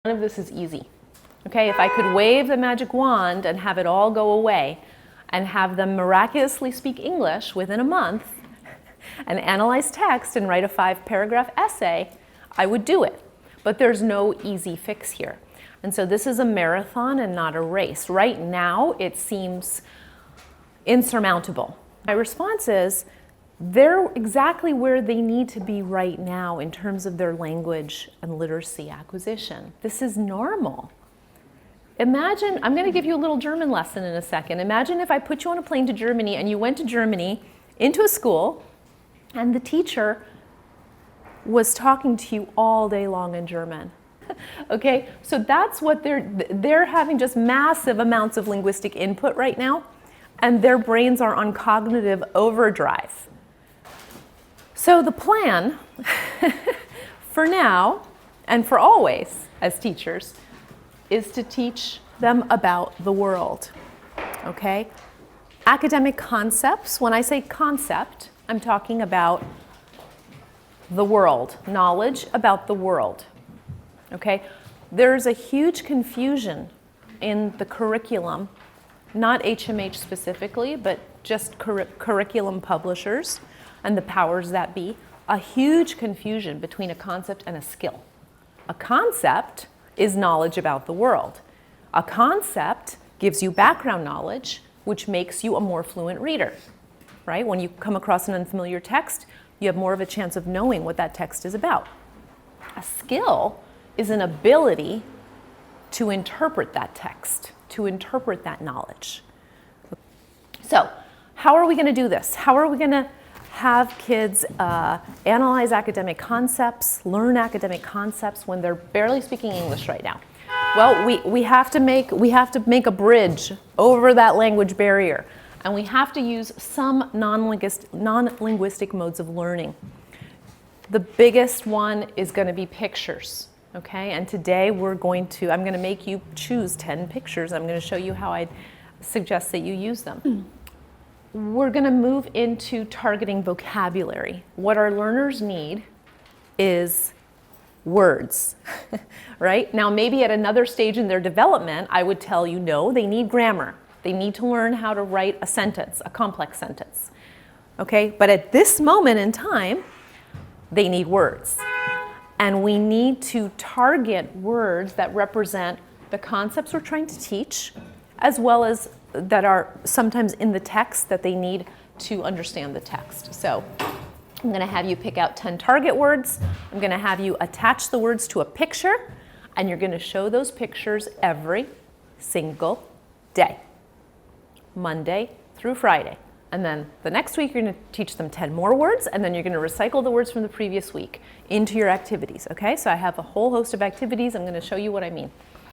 None of this is easy. Okay, if I could wave the magic wand and have it all go away and have them miraculously speak English within a month and analyze text and write a 5-paragraph essay, I would do it. But there's no easy fix here. And so this is a marathon and not a race. Right now, it seems insurmountable. My response is, they're exactly where they need to be right now in terms of their language and literacy acquisition. This is normal. Imagine, I'm going to give you a little German lesson in a second. Imagine if I put you on a plane to Germany and you went to Germany into a school and the teacher was talking to you all day long in German. Okay, so that's what they're having, just massive amounts of linguistic input right now, and their brains are on cognitive overdrive. So the plan for now and for always as teachers is to teach them about the world, okay? Academic concepts, when I say concept, I'm talking about the world, knowledge about the world, okay? There's a huge confusion in the curriculum, not HMH specifically, but just curriculum publishers and the powers that be, a huge confusion between a concept and a skill. A concept is knowledge about the world. A concept gives you background knowledge, which makes you a more fluent reader, right? When you come across an unfamiliar text, you have more of a chance of knowing what that text is about. A skill is an ability to interpret that text, to interpret that knowledge. So, how are we going to do this? How are we going to have kids analyze academic concepts, learn academic concepts when they're barely speaking English right now? Well, we have to make a bridge over that language barrier, and we have to use some non-linguistic modes of learning. The biggest one is going to be pictures, okay? And today I'm going to make you choose 10 pictures. I'm going to show you how I'd suggest that you use them. We're going to move into targeting vocabulary. What our learners need is words, right? Now, maybe at another stage in their development, I would tell you, no, they need grammar. They need to learn how to write a sentence, a complex sentence, okay? But at this moment in time, they need words. And we need to target words that represent the concepts we're trying to teach, as well as that are sometimes in the text that they need to understand the text. So I'm going to have you pick out 10 target words. I'm going to have you attach the words to a picture, and you're going to show those pictures every single day, Monday through Friday. And then the next week, you're going to teach them 10 more words, and then you're going to recycle the words from the previous week into your activities, okay? So I have a whole host of activities. I'm going to show you what I mean.